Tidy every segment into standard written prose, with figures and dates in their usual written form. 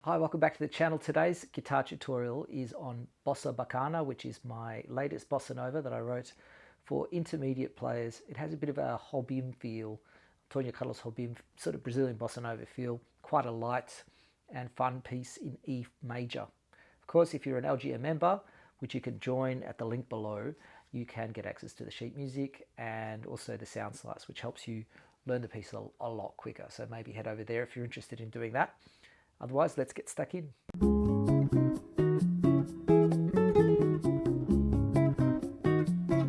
Hi, welcome back to the channel. Today's guitar tutorial is on Bossa Bacana, which is my latest bossa nova that I wrote for intermediate players. It has a bit of a Jobim feel, Antonio Carlos Jobim, sort of Brazilian bossa nova feel, quite a light and fun piece in E major. Of course, if you're an LGM member, which you can join at the link below, you can get access to the sheet music and also the sound slice, which helps you learn the piece a lot quicker. So maybe head over there if you're interested in doing that. Otherwise, let's get stuck in.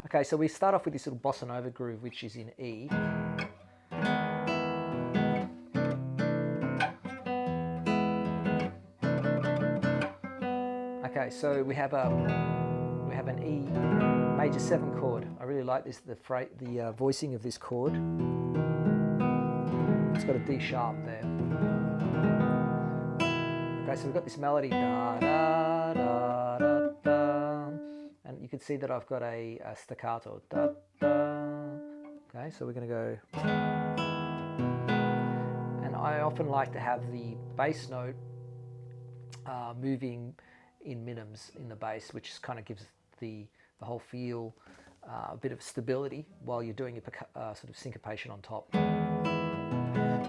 Okay, so we start off with this little bossa nova groove, which is in E. Okay, so we have an E major 7 chord. I really like this, the voicing of this chord. It's got a D sharp there. Okay, so we've got this melody, da, da, da, da, da, and you can see that I've got a staccato, da, da. Okay, so we're going to go, and I often like to have the bass note moving in minims in the bass, which kind of gives the whole feel a bit of stability while you're doing a sort of syncopation on top.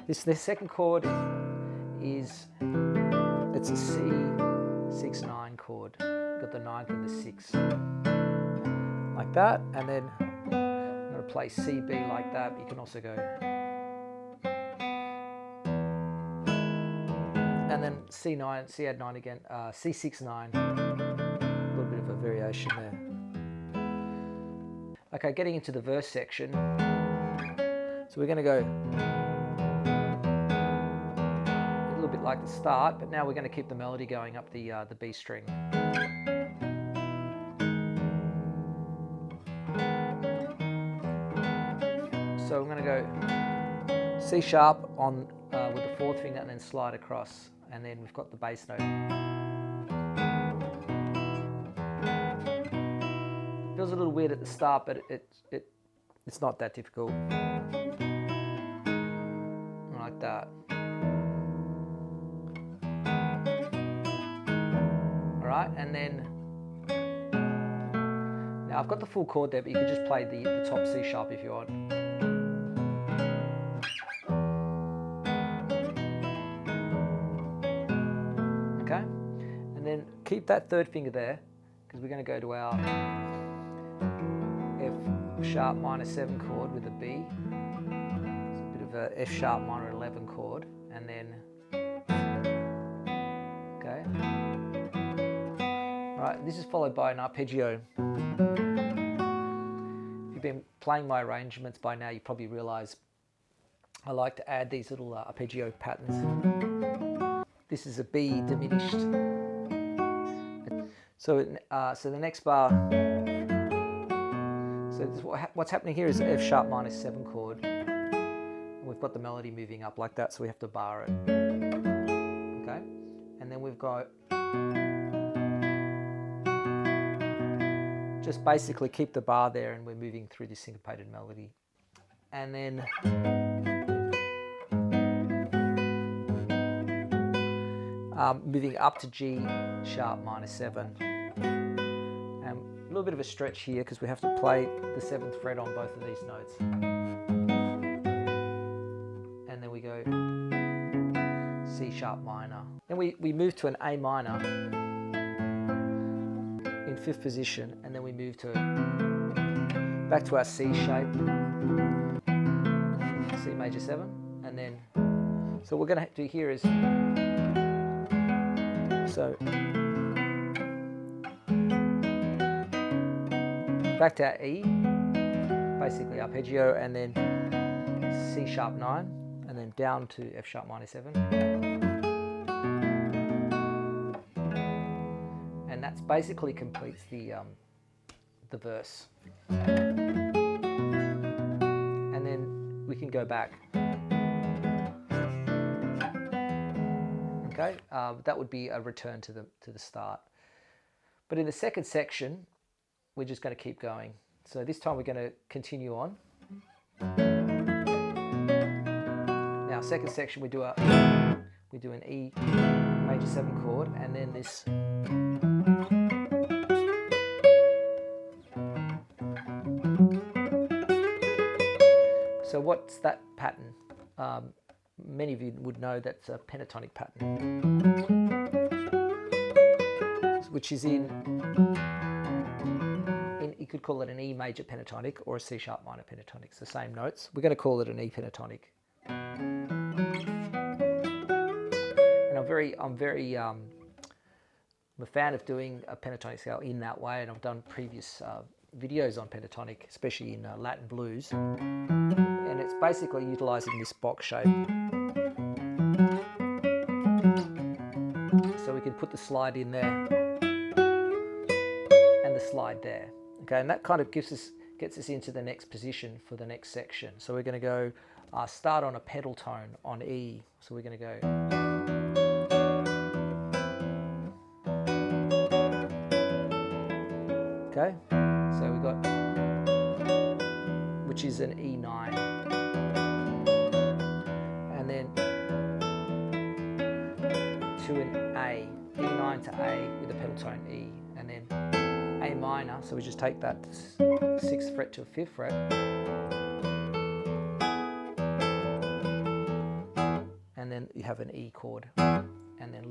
The second chord is, it's a C6-9 chord. Got the 9th and the 6th like that, and then I'm going to play CB like that. But you can also go, and then C9, C add 9 again, C6-9. A little bit of a variation there. Okay, getting into the verse section. So we're going to go bit like the start, but now we're going to keep the melody going up the B string. So I'm going to go C sharp on with the 4th finger and then slide across, and then we've got the bass note. Feels a little weird at the start, but it's not that difficult. Like that. Right, and then now I've got the full chord there, but you can just play the top C sharp if you want. Okay, and then keep that 3rd finger there because we're going to go to our F sharp minor 7 chord with a B. It's a bit of a F sharp minor 11 chord, and then okay. Right, this is followed by an arpeggio. If you've been playing my arrangements by now, you probably realise I like to add these little arpeggio patterns. This is a B diminished. So the next bar. So what's happening here is F sharp minor 7 chord. And we've got the melody moving up like that, so we have to bar it. Okay, and then we've got. Just basically keep the bar there, and we're moving through this syncopated melody. And then moving up to G sharp minor 7. And a little bit of a stretch here because we have to play the 7th fret on both of these notes. And then we go C sharp minor. Then we move to an A minor in 5th position, and then we move to back to our C shape, C major 7, and then so what we're going to do here is so back to our E, basically arpeggio, and then C sharp 9, and then down to F sharp minor 7. That basically completes the verse, and then we can go back. Okay, that would be a return to the start. But in the second section, we're just going to keep going. So this time we're going to continue on. Now, second section we do an E major 7 chord, and then this so what's that pattern? Many of you would know that's a pentatonic pattern, which is in you could call it an E major pentatonic or a C sharp minor pentatonic. It's the same notes. We're going to call it an E pentatonic. And I'm a fan of doing a pentatonic scale in that way, and I've done previous videos on pentatonic, especially in Latin blues. And it's basically utilizing this box shape. So we can put the slide in there and the slide there. Okay, and that kind of gets us into the next position for the next section. So we're going to go start on a pedal tone on E. So we're going to go. Okay, so we got, which is an E9, and then to an A, E9 to A with a pedal tone E, and then A minor, so we just take that 6th fret to a 5th fret, and then you have an E chord, and then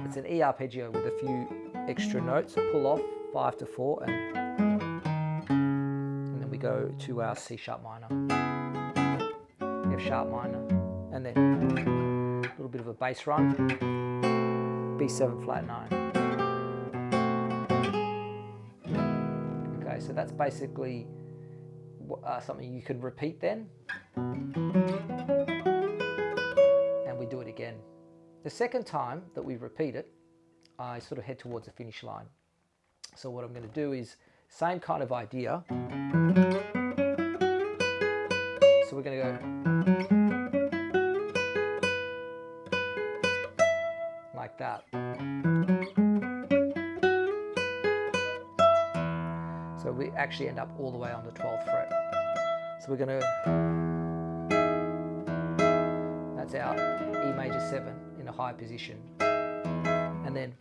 it's an E arpeggio with a few extra notes, pull off 5 to 4, and then we go to our C sharp minor, F sharp minor, and then a little bit of a bass run, B7 flat 9. Okay, so that's basically something you can repeat then, and we do it again. The second time that we repeat it, I sort of head towards the finish line. So what I'm going to do is same kind of idea. So we're going to go like that. So we actually end up all the way on the 12th fret. So we're going to, that's our E major 7 in a high position. And then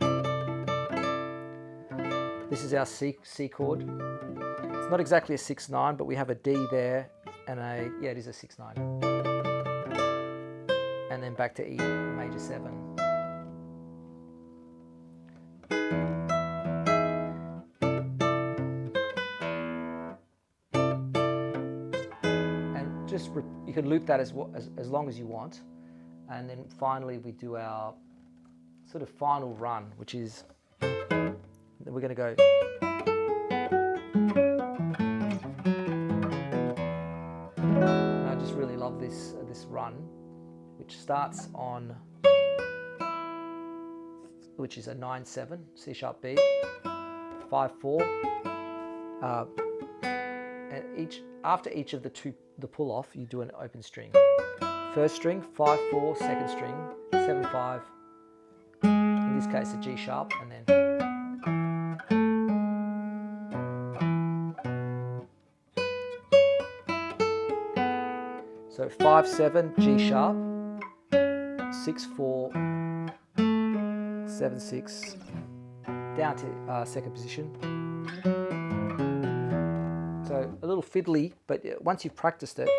this is our C chord. It's not exactly a 6/9, but we have a D there and it is a 6/9. And then back to E major 7. And just you can loop that as long as you want. And then finally we do our sort of final run, which is, we're going to go. And I just really love this run, which starts on, which is a 9/7 C sharp B, 5/4, and after each of the pull off, you do an open string. First string 5/4, second string 7/5. In this case, a G sharp, and then so 5/7 G sharp, 6/4, 7/6, down to second position. So a little fiddly, but once you've practiced it,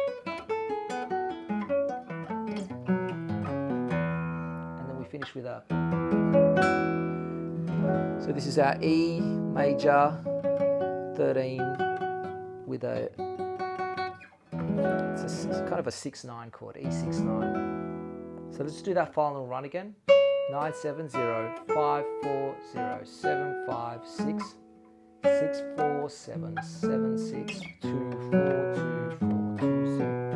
and then we finish with a. So this is our E major 13 with it's kind of a 6/9 chord, E6/9. So let's do that final run again. 9/7 0 5 4 0 7 5 6 6 4 7 7 6 2 4 2 4 2 0.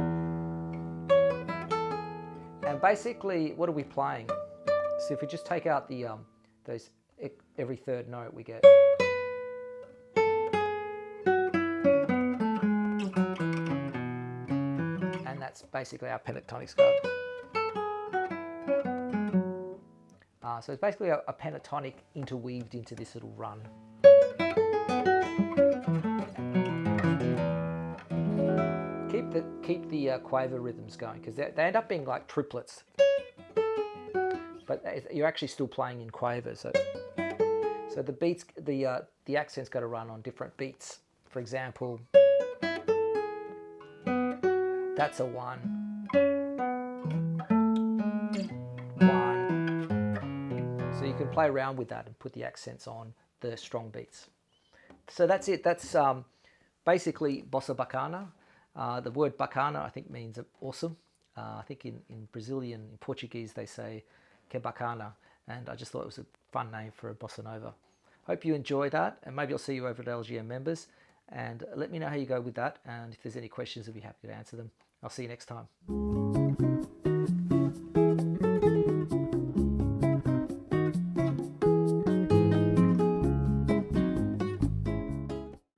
And basically, what are we playing? So if we just take out the those every third note we get. And that's basically our pentatonic scale. So it's basically a pentatonic interweaved into this little run. keep the quaver rhythms going, because they end up being like triplets, but you're actually still playing in quaver. So the beats, the accent's got to run on different beats. For example, that's a 1, 1. So you can play around with that and put the accents on the strong beats. So that's it. That's basically Bossa Bacana. The word Bacana, I think, means awesome. I think in Brazilian, in Portuguese, they say que bacana. And I just thought it was a fun name for a bossa nova. Hope you enjoy that. And maybe I'll see you over at LGM Members. And let me know how you go with that. And if there's any questions, I'll be happy to answer them. I'll see you next time.